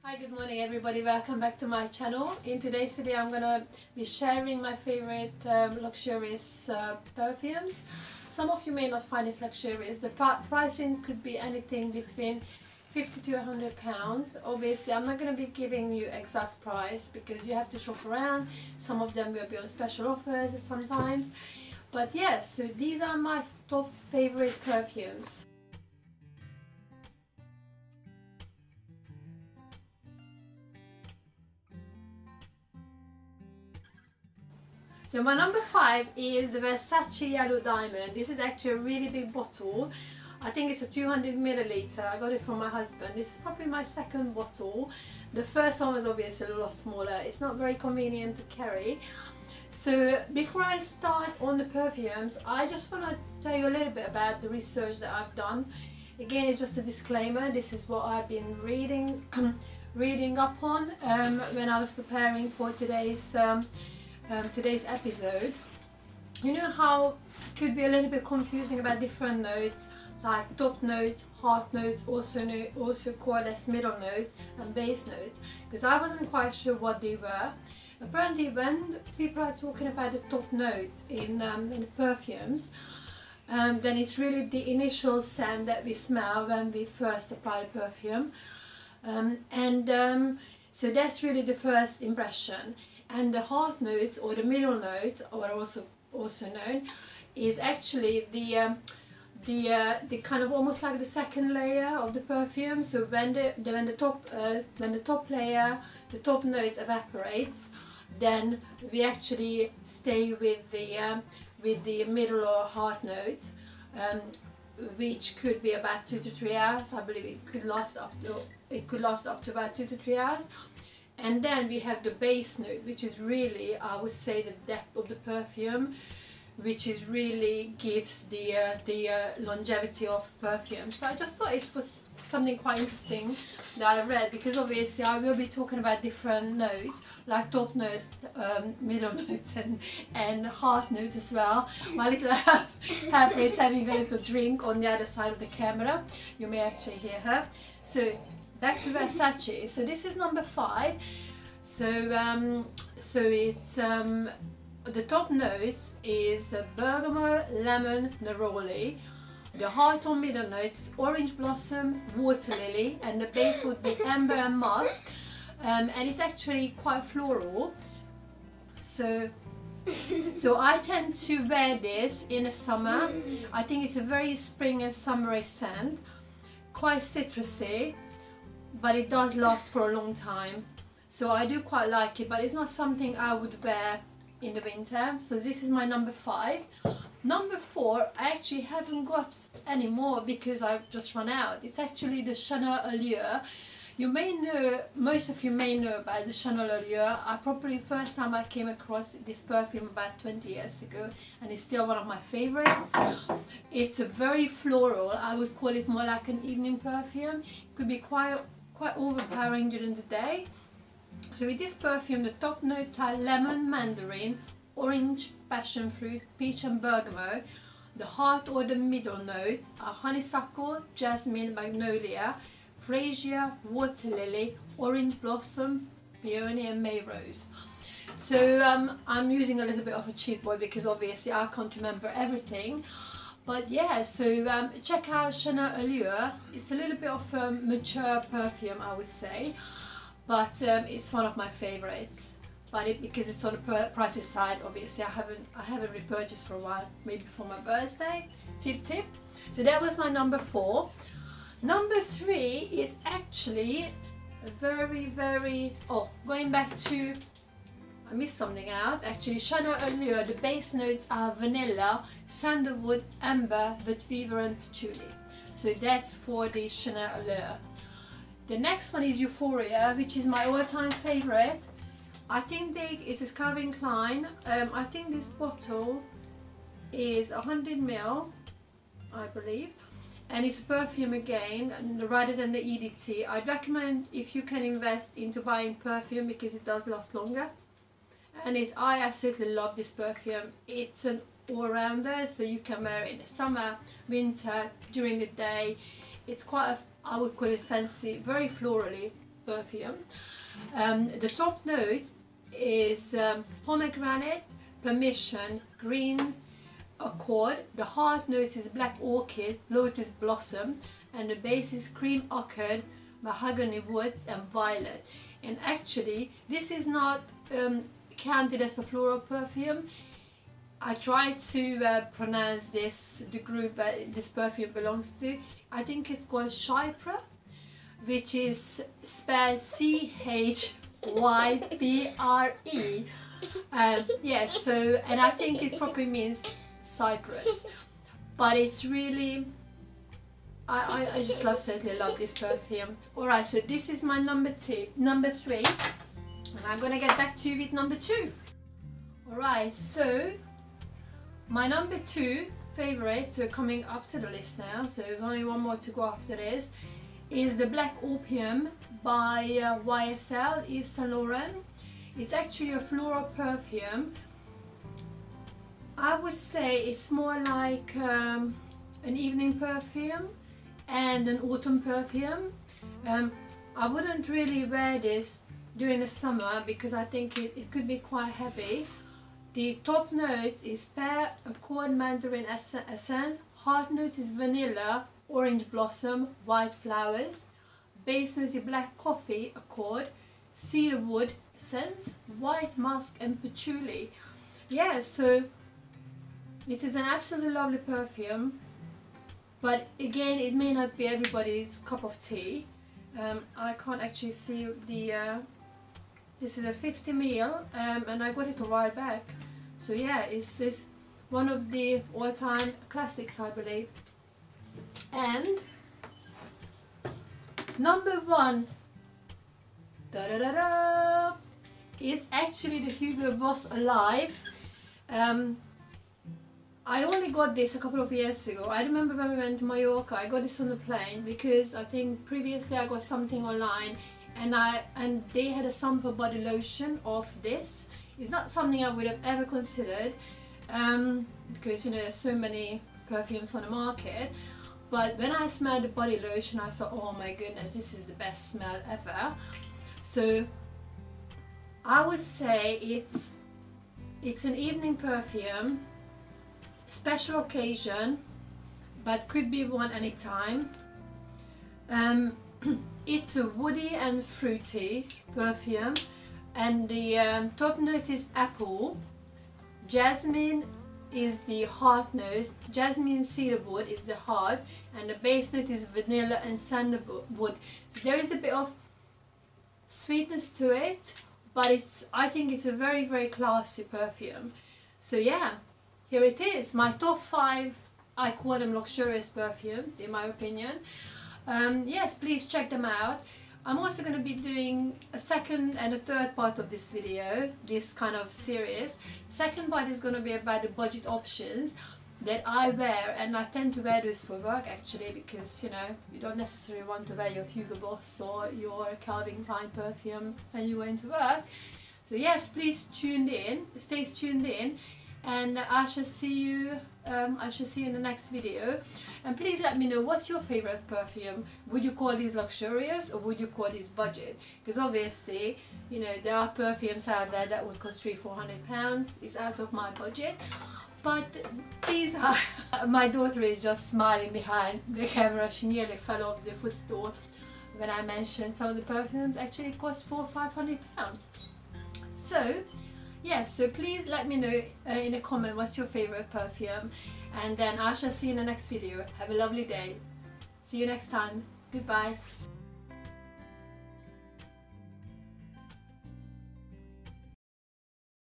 Hi, good morning everybody, welcome back to my channel. In today's video I'm gonna be sharing my favorite luxurious perfumes. Some of you may not find this luxurious. The pricing could be anything between 50 to £100. Obviously I'm not going to be giving you exact price because you have to shop around. Some of them will be on special offers sometimes. But yes, so these are my top favorite perfumes. So my number 5 is the Versace Yellow Diamond. This is actually a really big bottle. I think it's a 200 milliliter. I got it from my husband. This is probably my second bottle. The first one was obviously a lot smaller. It's not very convenient to carry. So before I start on the perfumes, I just want to tell you a little bit about the research that I've done. Again, it's just a disclaimer. This is what I've been reading up on when I was preparing for today's episode. You know how it could be a little bit confusing about different notes, like top notes, heart notes, also called as middle notes, and base notes, because I wasn't quite sure what they were. Apparently when people are talking about the top notes in the perfumes, then it's really the initial scent that we smell when we first apply the perfume, so that's really the first impression. And the heart notes, or the middle notes, or also known, is actually the kind of almost like the second layer of the perfume. So when the top layer, the top notes evaporates, then we actually stay with the middle or heart note, which could be about 2 to 3 hours. I believe it could last up to about 2 to 3 hours. And then we have the base note, which is really, I would say, the depth of the perfume, which is really gives the longevity of perfume. So I just thought it was something quite interesting that I read, because obviously I will be talking about different notes, like top notes, middle notes, and heart notes as well. My little helper is having a little drink on the other side of the camera. You may actually hear her. So back to Versace. So this is number 5. So it's the top notes is bergamot, lemon, neroli. The heart or middle notes, orange blossom, water lily, and the base would be amber and musk. And it's actually quite floral. So I tend to wear this in the summer. I think it's a very spring and summery scent, quite citrusy, but it does last for a long time. So I do quite like it, but it's not something I would wear in the winter. So this is my number 5. Number 4, I actually haven't got any more because I've just run out. It's actually the Chanel Allure. You may know, most of you may know about the Chanel Allure. First time I came across this perfume about 20 years ago, and it's still one of my favorites. It's a very floral. I would call it more like an evening perfume. It could be quite overpowering during the day. So with this perfume, the top notes are lemon, mandarin, orange, passion fruit, peach and bergamot. The heart or the middle notes are honeysuckle, jasmine, magnolia, freesia, water lily, orange blossom, peony and May rose. So I'm using a little bit of a cheat boy because obviously I can't remember everything. But yeah, so check out Chanel Allure. It's a little bit of a mature perfume, I would say, but it's one of my favorites. But because it's on the pricey side, obviously I haven't repurchased for a while, maybe for my birthday. Tip. So that was my number 4. Number 3 is actually going back to, I missed something out. Actually, Chanel Allure, the base notes are vanilla, sandalwood, amber, vetiver and patchouli. So that's for the Chanel Allure. The next one is Euphoria, which is my all-time favorite. I think it's a Calvin Klein. I think this bottle is 100 ml, I believe. And it's perfume again, rather than the EDT. I'd recommend, if you can, invest into buying perfume because it does last longer. And I absolutely love this perfume. It's an all-rounder, so you can wear it in the summer, winter, during the day. It's quite I would call it fancy, very florally. perfume. The top note is pomegranate, permission, green accord. The heart note is black orchid, lotus blossom, and the base is cream acrid, mahogany wood, and violet. And actually, this is not counted as a floral perfume. I tried to pronounce the group this perfume belongs to. I think it's called Chypre, which is spelled C-H-Y-P-R-E. Yes, so, and I think it probably means Cyprus. But it's really, I just certainly love this perfume. Alright, so this is my number 3. And I'm gonna get back to you with number 2. Alright, so my number 2 favorite, so coming up to the list now, so there's only one more to go after this, is the Black Opium by YSL, Yves Saint Laurent. It's actually a floral perfume. I would say it's more like an evening perfume and an autumn perfume. I wouldn't really wear this during the summer because I think it could be quite heavy. The top note is pear, accord, mandarin essence. Heart note is vanilla, orange blossom, white flowers. Base note is black coffee, accord, cedar wood essence, white musk, and patchouli. Yeah, so it is an absolutely lovely perfume, but again, it may not be everybody's cup of tea. I can't actually see the this is a 50 ml, and I got it a while back. So yeah, it's one of the all-time classics, I believe. And number 1, is actually the Hugo Boss Alive. I only got this a couple of years ago. I remember when we went to Mallorca, I got this on the plane because I think previously I got something online, and they had a sample body lotion of this. It's not something I would have ever considered because, you know, there's so many perfumes on the market. But when I smelled the body lotion, I thought, oh my goodness, this is the best smell ever. So I would say it's an evening perfume, special occasion, but could be worn anytime. It's a woody and fruity perfume, and the top note is apple, jasmine is the heart note, jasmine cedarwood is the heart, and the base note is vanilla and sandalwood. So there is a bit of sweetness to it, but I think it's a very, very classy perfume. So yeah, here it is, my top 5, I call them luxurious perfumes in my opinion. Yes, please check them out. I'm also going to be doing a second and a third part of this video, this kind of series. Second part is going to be about the budget options that I wear, and I tend to wear those for work actually, because you know, you don't necessarily want to wear your Hugo Boss or your Calvin Klein perfume when you go into work. So yes, please stay tuned in, and I shall see you in the next video. And please let me know, what's your favorite perfume? Would you call these luxurious or would you call these budget? Because obviously, you know, there are perfumes out there that would cost £300-400. It's out of my budget. But these are, my daughter is just smiling behind the camera. She nearly fell off the footstool when I mentioned some of the perfumes actually cost £400-500. So yes, so please let me know in a comment what's your favorite perfume, and then I shall see you in the next video. Have a lovely day. See you next time. Goodbye.